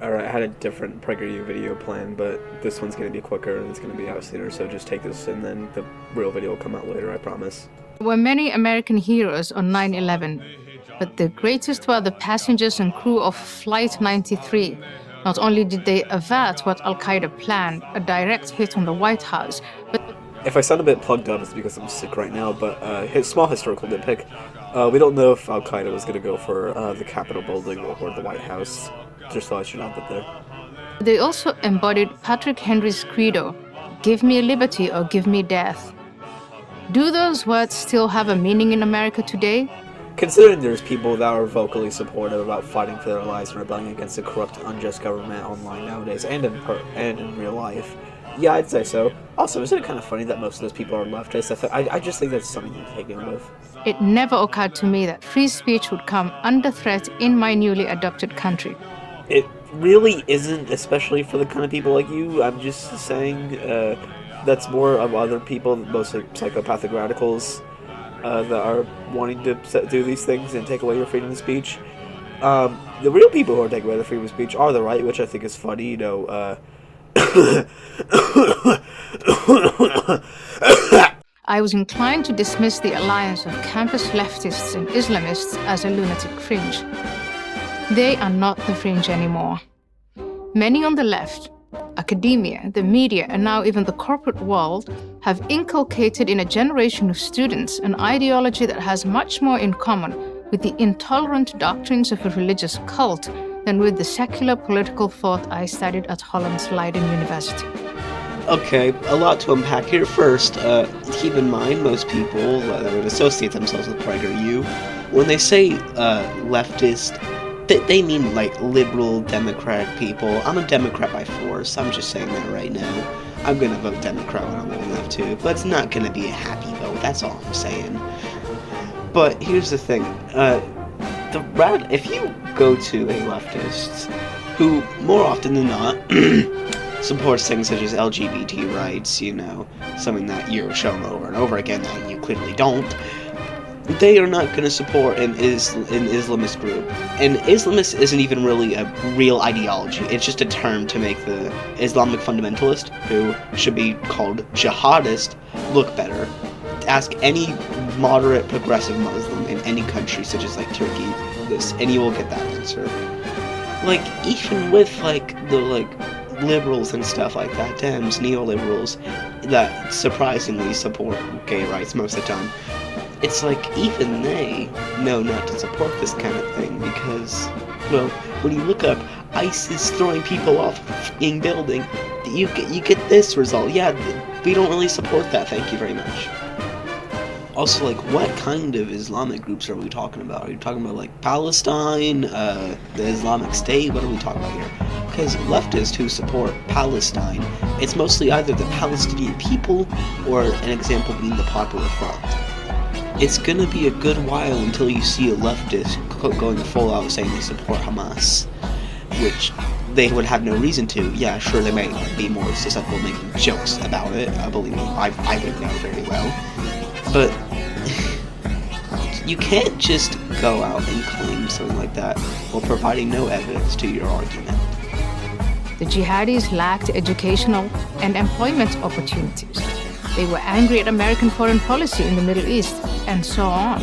Alright, I had a different PragerU video plan, but this one's going to be quicker and it's going to be out sooner, so just take this and then the real video will come out later, I promise. There were many American heroes on 9/11, but the greatest were the passengers and crew of Flight 93. Not only did they avert what Al-Qaeda planned, a direct hit on the White House, but If I sound a bit plugged up, it's because I'm sick right now, but small historical nitpick. We don't know if Al-Qaeda was going to go for the Capitol building or the White House. Just thought I should add that there. they also embodied Patrick Henry's credo, "Give me liberty or give me death." Do those words still have a meaning in America today? Considering there's people that are vocally supportive about fighting for their lives and rebelling against a corrupt, unjust government online nowadays, and in real life, yeah, I'd say so. Also, isn't it kind of funny that most of those people are leftists? I just think that's something to take in with. It never occurred to me that free speech would come under threat in my newly adopted country. It really isn't, especially for the kind of people like you. I'm just saying that's more of other people, mostly psychopathic radicals, that are wanting to do these things and take away your freedom of speech. The real people who are taking away the freedom of speech are the right, which I think is funny, you know. I was inclined to dismiss the alliance of campus leftists and Islamists as a lunatic fringe. They are not the fringe anymore. Many on the left, academia, the media, and now even the corporate world have inculcated in a generation of students an ideology that has much more in common with the intolerant doctrines of a religious cult than with the secular political thought I studied at Holland's Leiden University. Okay, a lot to unpack here. First, keep in mind most people that would associate themselves with PragerU, when they say leftist, they mean like liberal democratic people. I'm a Democrat by force, I'm just saying that right now. I'm gonna vote Democrat when I'm old enough to, but it's not gonna be a happy vote, that's all I'm saying. But here's the thing, if you go to a leftist who, more often than not, supports things such as LGBT rights, you know, something that you're shown over and over again that you clearly don't, they are not going to support an Islamist group. And Islamist isn't even really a real ideology, it's just a term to make the Islamic fundamentalist, who should be called jihadist, look better. Ask any moderate progressive Muslim in any country, such as like Turkey, this, and you will get that answer. Like, even with like the liberals and stuff like that, Dems, neoliberals, that surprisingly support gay rights most of the time, it's like even they know not to support this kind of thing because, well, when you look up ISIS throwing people off in building, you get this result. Yeah, we don't really support that, thank you very much. Also, like, what kind of Islamic groups are we talking about? Are you talking about, like, Palestine, the Islamic State? What are we talking about here? Because leftists who support Palestine, it's mostly either the Palestinian people or an example being the Popular Front. It's gonna be a good while until you see a leftist going full out saying they support Hamas, which they would have no reason to. Yeah, sure, they might be more susceptible to making jokes about it. Believe me, I would know very well. But you can't just go out and claim something like that while providing no evidence to your argument. The jihadis lacked educational and employment opportunities. They were angry at American foreign policy in the Middle East, and so on.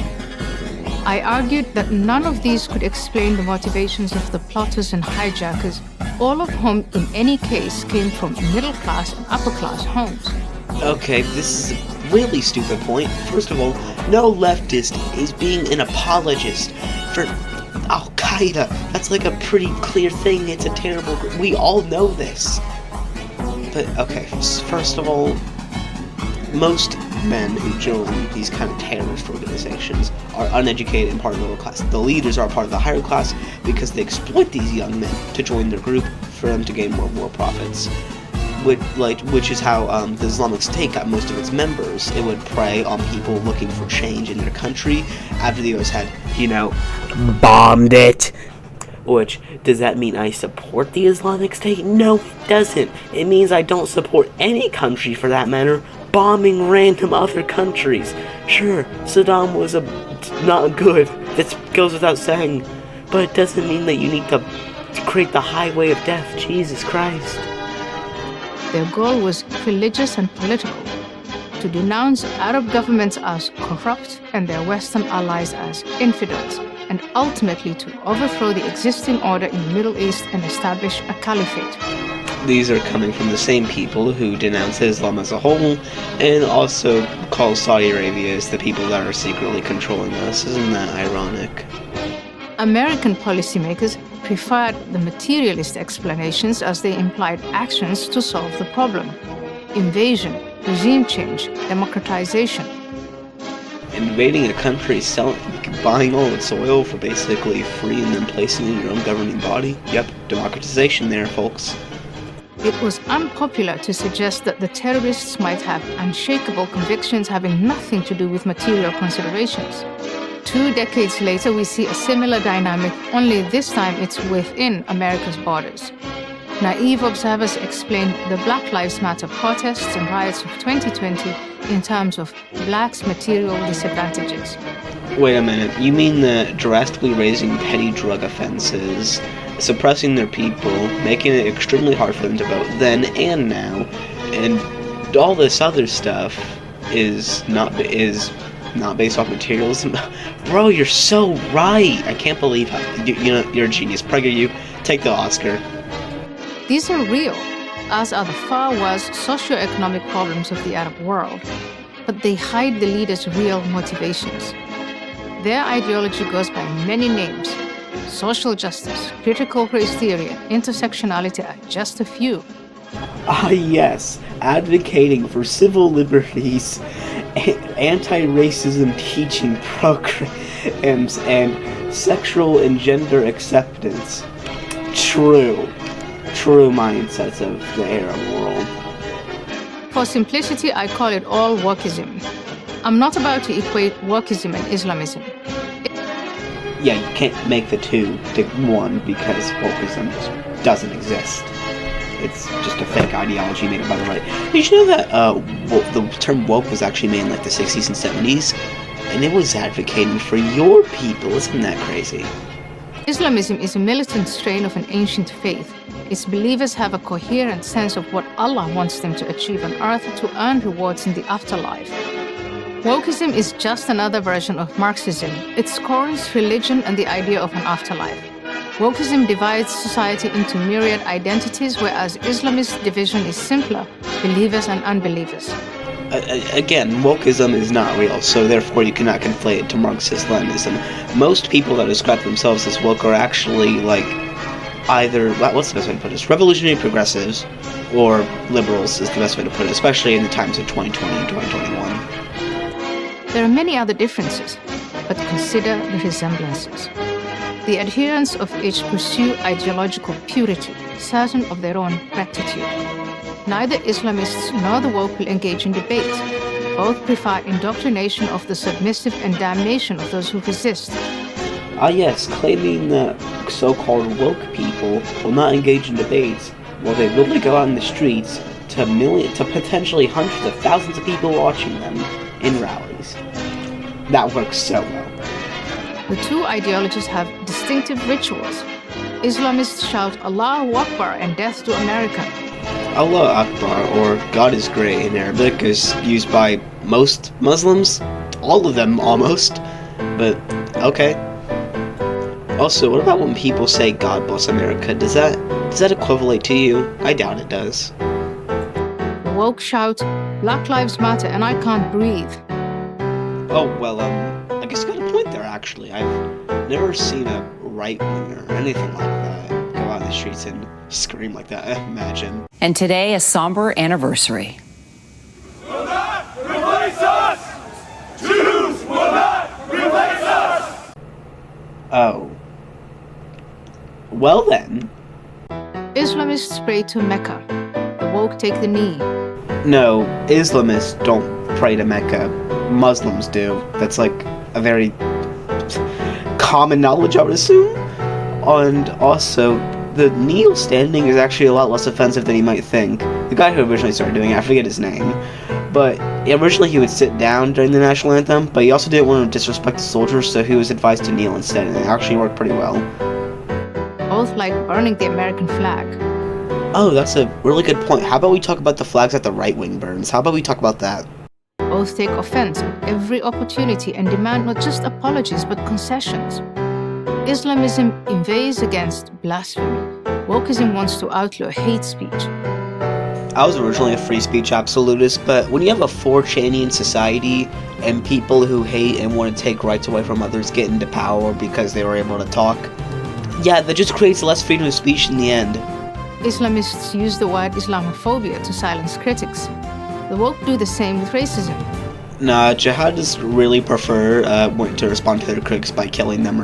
I argued that none of these could explain the motivations of the plotters and hijackers, all of whom in any case came from middle-class and upper-class homes. Okay, this is a really stupid point. First of all, no leftist is being an apologist for Al-Qaeda. That's like a pretty clear thing. It's a terrible group. We all know this. But, okay, first of all, most men who join these kind of terrorist organizations are uneducated and part of the middle class. The leaders are part of the higher class because they exploit these young men to join their group for them to gain more profits. Which is how the Islamic State got most of its members. It would prey on people looking for change in their country after the US had, you know, bombed it. Which, does that mean I support the Islamic State? No, it doesn't. It means I don't support any country, for that matter, bombing random other countries. Sure, Saddam was not good. That goes without saying. But it doesn't mean that you need to to create the highway of death. Jesus Christ. Their goal was religious and political, to denounce Arab governments as corrupt and their Western allies as infidels, and ultimately to overthrow the existing order in the Middle East and establish a caliphate. These are coming from the same people who denounce Islam as a whole, and also call Saudi Arabia as the people that are secretly controlling us. Isn't that ironic? American policymakers preferred the materialist explanations as they implied actions to solve the problem: invasion, regime change, democratization. Invading a country, buying all its oil for basically free and then placing it in your own governing body? Yep, democratization there, folks. It was unpopular to suggest that the terrorists might have unshakable convictions having nothing to do with material considerations. 2 decades later, we see a similar dynamic, only this time it's within America's borders. Naive observers explain the Black Lives Matter protests and riots of 2020 in terms of blacks' material disadvantages. Wait a minute, you mean that drastically raising petty drug offenses, suppressing their people, making it extremely hard for them to vote then and now, and all this other stuff is not based off materialism? Bro, you're so right! I can't believe how you're a genius. PragerU, take the Oscar. These are real, as are the far worse socioeconomic problems of the Arab world, but they hide the leaders' real motivations. Their ideology goes by many names: social justice, critical race theory, and intersectionality are just a few. Ah yes, advocating for civil liberties, anti-racism teaching programs, and sexual and gender acceptance. True mindsets of the Arab world. For simplicity, I call it all wokeism. I'm not about to equate wokeism and Islamism. Yeah, you can't make the two to one because wokeism just doesn't exist. It's just a fake ideology made up by the right. Did you know that the term woke was actually made in like the 60s and 70s? And it was advocating for your people. Isn't that crazy? Islamism is a militant strain of an ancient faith. Its believers have a coherent sense of what Allah wants them to achieve on earth to earn rewards in the afterlife. Wokeism is just another version of Marxism. It scorns religion and the idea of an afterlife. Wokeism divides society into myriad identities, whereas Islamist division is simpler: believers and unbelievers. Again, wokeism is not real, so therefore you cannot conflate it to Marxist-Leninism. Most people that describe themselves as woke are actually, like, either, what's the best way to put this? Revolutionary progressives, or liberals is the best way to put it, especially in the times of 2020 and 2021. There are many other differences, but consider the resemblances. The adherents of each pursue ideological purity, certain of their own rectitude. Neither Islamists nor the woke will engage in debate. Both prefer indoctrination of the submissive and damnation of those who resist. Ah yes, claiming that so-called woke people will not engage in debates, while they literally go out in the streets to potentially hundreds of thousands of people watching them in rallies. That works so well. The two ideologies have distinctive rituals. Islamists shout Allahu Akbar and death to America. Allah Akbar, or God is Great in Arabic, is used by most Muslims, all of them almost, but okay. Also, what about when people say God bless America? Does that equivalent to you? I doubt it does. The woke shout Black Lives Matter and I can't breathe. Oh, well, I guess you got a point there, actually. I've never seen a right-winger or anything like that go out in the streets and scream like that, imagine. And today, a somber anniversary. Will not replace us! Jews will not replace us! Oh. Well then. Islamists pray to Mecca. The woke take the knee. No, Islamists don't pray to Mecca. Muslims do. That's like a very common knowledge, I would assume. And also, the kneel standing is actually a lot less offensive than you might think. The guy who originally started doing it, I forget his name, but originally he would sit down during the national anthem, but he also didn't want to disrespect the soldiers, so he was advised to kneel instead, and it actually worked pretty well. both like burning the American flag. Oh, that's a really good point. How about we talk about the flags that the right wing burns? How about we talk about that? Both take offense at every opportunity and demand not just apologies but concessions. Islamism inveighs against blasphemy. Wokeism wants to outlaw hate speech. I was originally a free speech absolutist, but when you have a 4chanian society and people who hate and want to take rights away from others get into power because they were able to talk, yeah, that just creates less freedom of speech in the end. Islamists use the word Islamophobia to silence critics. The woke do the same with racism. Nah, jihadists really prefer to respond to their critics by killing them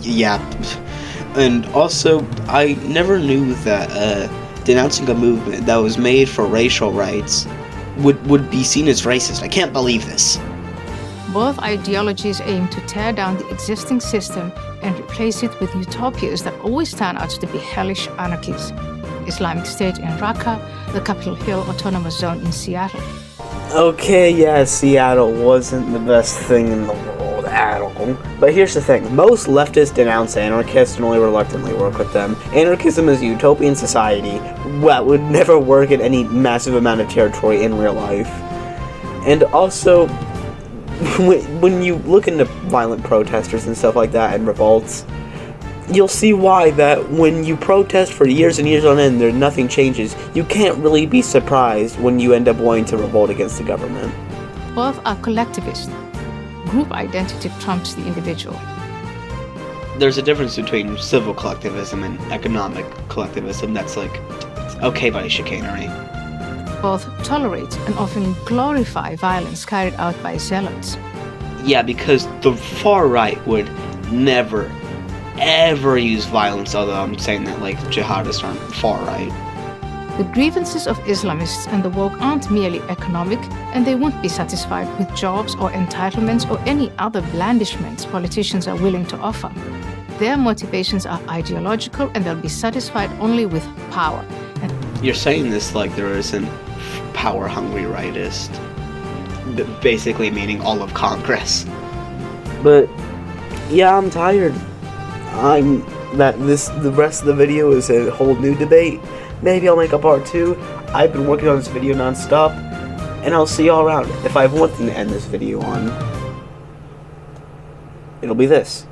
yeah. And also, I never knew that denouncing a movement that was made for racial rights would be seen as racist. I can't believe this. Both ideologies aim to tear down the existing system and replace it with utopias that always turn out to be hellish anarchies. Islamic State in Raqqa, the Capitol Hill Autonomous Zone in Seattle. Okay, yeah, Seattle wasn't the best thing in the world at all. But here's the thing, most leftists denounce anarchists and only reluctantly work with them. Anarchism is a utopian society that would never work in any massive amount of territory in real life. And also, when you look into violent protesters and stuff like that and revolts, you'll see why that when you protest for years and years on end, nothing changes. You can't really be surprised when you end up wanting to revolt against the government. Both are collectivist. Group identity trumps the individual. There's a difference between civil collectivism and economic collectivism that's like, okay buddy, chicanery. Both tolerate and often glorify violence carried out by zealots. Yeah, because the far right would never, ever use violence, although I'm saying that like jihadists aren't far right. The grievances of Islamists and the woke aren't merely economic, and they won't be satisfied with jobs or entitlements or any other blandishments politicians are willing to offer. Their motivations are ideological, and they'll be satisfied only with power. And you're saying this like there isn't power-hungry rightist, basically meaning all of Congress. But yeah, I'm tired. The rest of the video is a whole new debate. Maybe I'll make a part 2. I've been working on this video non-stop, and I'll see y'all around. If I have one thing to end this video on, it'll be this.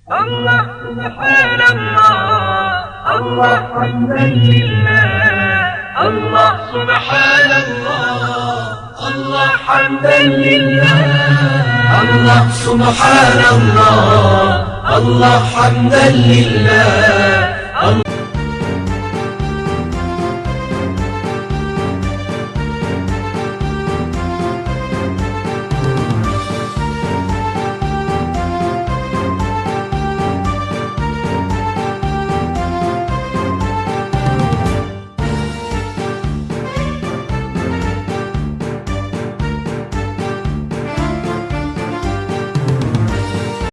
Allah subhanallah, Allah hamdan lillah, Allah subhanallah, Allah hamdan lillah, Allah subhanallah, Allah hamdan lillah.